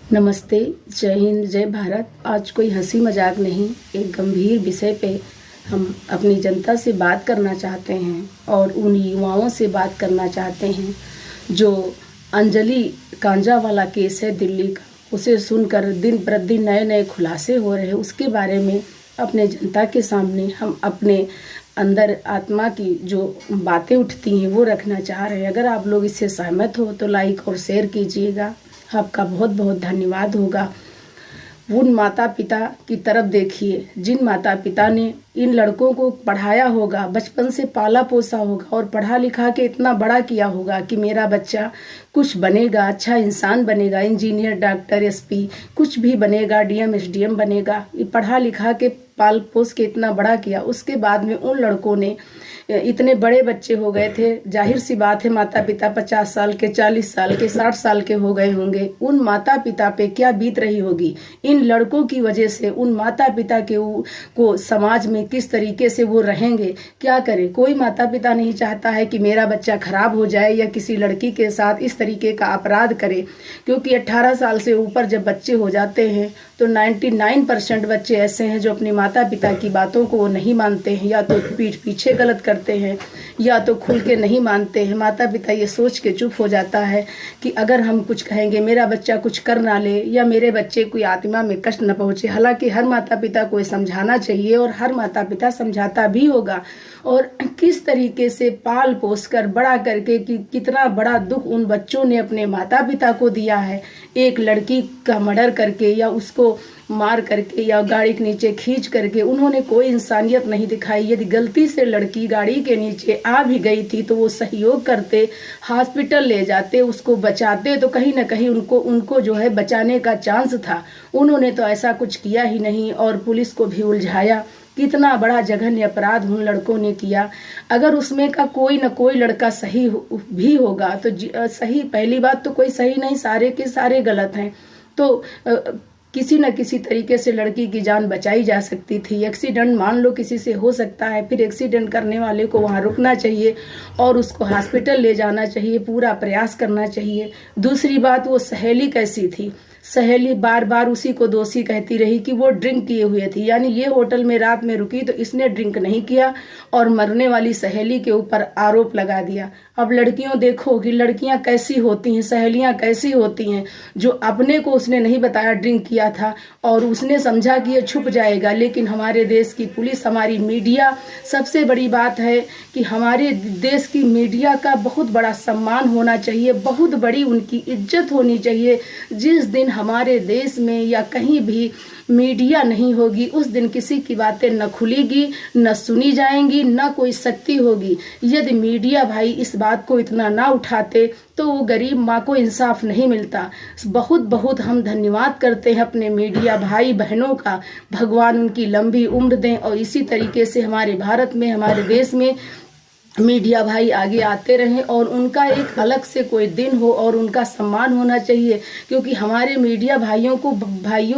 नमस्ते, जय हिंद, जय भारत। आज कोई हंसी मजाक नहीं, एक गंभीर विषय पे हम अपनी जनता से बात करना चाहते हैं और उन युवाओं से बात करना चाहते हैं जो अंजलि कांजा वाला केस है दिल्ली का, उसे सुनकर दिन प्रतिदिन नए नए खुलासे हो रहे हैं। उसके बारे में अपने जनता के सामने हम अपने अंदर आत्मा की जो बातें उठती हैं वो रखना चाह रहे हैं। अगर आप लोग इससे सहमत हो तो लाइक और शेयर कीजिएगा, आपका बहुत बहुत धन्यवाद होगा। उन माता पिता की तरफ देखिए जिन माता पिता ने इन लड़कों को पढ़ाया होगा, बचपन से पाला पोसा होगा और पढ़ा लिखा के इतना बड़ा किया होगा कि मेरा बच्चा कुछ बनेगा, अच्छा इंसान बनेगा, इंजीनियर, डॉक्टर, एसपी कुछ भी बनेगा, डीएम, एसडीएम बनेगा। ये पढ़ा लिखा के पाल पोस के इतना बड़ा किया, उसके बाद में उन लड़कों ने इतने बड़े बच्चे हो गए थे। जाहिर सी बात है माता पिता 50 साल के, 40 साल के, 60 साल के हो गए होंगे। उन माता पिता पे क्या बीत रही होगी इन लड़कों की वजह से। उन माता पिता के को समाज में किस तरीके से वो रहेंगे, क्या करें। कोई माता पिता नहीं चाहता है कि मेरा बच्चा खराब हो जाए या किसी लड़की के साथ इस तरीके का अपराध करे, क्योंकि 18 साल से ऊपर जब बच्चे हो जाते हैं तो 99% बच्चे ऐसे हैं जो अपने माता पिता की बातों को नहीं मानते हैं, या तो पीठ पीछे गलत करते हैं या तो खुल के नहीं मानते हैं। माता पिता ये सोच के चुप हो जाता है कि अगर हम कुछ कहेंगे मेरा बच्चा कुछ कर ना ले या मेरे बच्चे कोई आत्मा में कष्ट न पहुंचे। हालांकि हर माता पिता को समझाना चाहिए और हर माता पिता समझाता भी होगा, और किस तरीके से पाल पोस कर बड़ा करके कि कितना बड़ा दुख उन बच्चों ने अपने माता पिता को दिया है। एक लड़की का मर्डर करके या उसको मार करके या गाड़ी के नीचे खींच करके उन्होंने कोई इंसानियत नहीं दिखाई। यदि गलती से लड़की गाड़ी के नीचे आ भी गई थी तो वो सहयोग करते, हॉस्पिटल ले जाते, उसको बचाते, तो कहीं ना कहीं उनको जो है बचाने का चांस था। उन्होंने तो ऐसा कुछ किया ही नहीं और पुलिस को भी उलझाया। कितना बड़ा जघन्य अपराध उन लड़कों ने किया। अगर उसमें का कोई न कोई लड़का सही भी होगा तो सही, पहली बात तो कोई सही नहीं, सारे के सारे गलत हैं, तो किसी न किसी तरीके से लड़की की जान बचाई जा सकती थी। एक्सीडेंट मान लो किसी से हो सकता है, फिर एक्सीडेंट करने वाले को वहां रुकना चाहिए और उसको हॉस्पिटल ले जाना चाहिए, पूरा प्रयास करना चाहिए। दूसरी बात, वो सहेली कैसी थी। सहेली बार बार उसी को दोषी कहती रही कि वो ड्रिंक किए हुए थी, यानी ये होटल में रात में रुकी तो इसने ड्रिंक नहीं किया और मरने वाली सहेली के ऊपर आरोप लगा दिया। अब लड़कियों देखो कि लड़कियां कैसी होती हैं, सहेलियां कैसी होती हैं, जो अपने को उसने नहीं बताया ड्रिंक किया था और उसने समझा कि ये छुप जाएगा। लेकिन हमारे देश की पुलिस, हमारी मीडिया, सबसे बड़ी बात है कि हमारे देश की मीडिया का बहुत बड़ा सम्मान होना चाहिए, बहुत बड़ी उनकी इज्जत होनी चाहिए। जिस दिन हमारे देश में या कहीं भी मीडिया नहीं होगी उस दिन किसी की बातें न खुलेगी, न सुनी जाएंगी, न कोई शक्ति होगी। यदि मीडिया भाई इस बात को इतना ना उठाते तो वो गरीब माँ को इंसाफ नहीं मिलता। बहुत बहुत हम धन्यवाद करते हैं अपने मीडिया भाई बहनों का। भगवान उनकी लंबी उम्र दें और इसी तरीके से हमारे भारत में, हमारे देश में मीडिया भाई आगे आते रहें और उनका एक अलग से कोई दिन हो और उनका सम्मान होना चाहिए, क्योंकि हमारे मीडिया भाइयों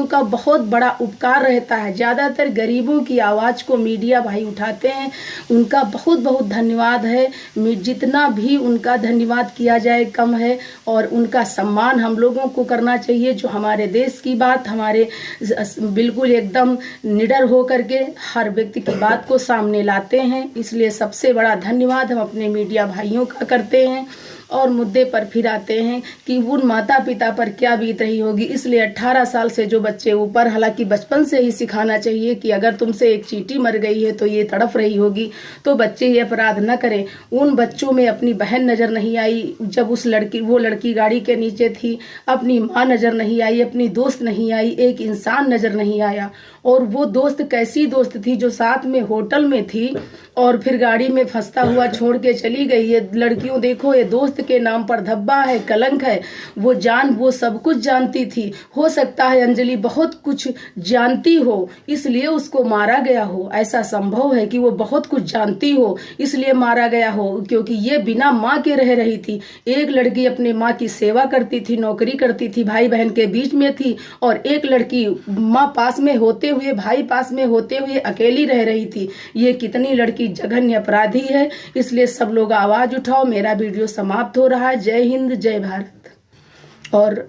का बहुत बड़ा उपकार रहता है। ज़्यादातर गरीबों की आवाज़ को मीडिया भाई उठाते हैं, उनका बहुत बहुत धन्यवाद है। जितना भी उनका धन्यवाद किया जाए कम है और उनका सम्मान हम लोगों को करना चाहिए, जो हमारे देश की बात, हमारे बिल्कुल एकदम निडर हो करके हर व्यक्ति की बात को सामने लाते हैं। इसलिए सबसे बड़ा धन्यवाद हम अपने मीडिया भाइयों का करते हैं। और मुद्दे पर फिर आते हैं कि उन माता पिता पर क्या बीत रही होगी। इसलिए 18 साल से जो बच्चे ऊपर, हालांकि बचपन से ही सिखाना चाहिए कि अगर तुमसे एक चींटी मर गई है तो ये तड़फ रही होगी, तो बच्चे ये अपराध न करें। उन बच्चों में अपनी बहन नजर नहीं आई जब वो लड़की गाड़ी के नीचे थी, अपनी माँ नजर नहीं आई, अपनी दोस्त नहीं आई, एक इंसान नजर नहीं आया। और वो दोस्त कैसी दोस्त थी जो साथ में होटल में थी और फिर गाड़ी में फंसता हुआ छोड़ के चली गई। ये लड़कियों देखो, ये दोस्त के नाम पर धब्बा है, कलंक है। वो सब कुछ जानती थी। हो सकता है अंजलि बहुत कुछ जानती हो इसलिए उसको मारा गया हो, ऐसा संभव है कि वो बहुत कुछ जानती हो इसलिए मारा गया हो, क्योंकि ये बिना माँ के रह रही थी। एक लड़की अपने माँ की सेवा करती थी, नौकरी करती थी, भाई बहन के बीच में थी, और एक लड़की माँ पास में होते हुए, भाई पास में होते हुए अकेली रह रही थी। ये कितनी लड़की जघन्य अपराधी है। इसलिए सब लोग आवाज उठाओ। मेरा वीडियो समाप्त हो रहा है। जय हिंद, जय भारत। और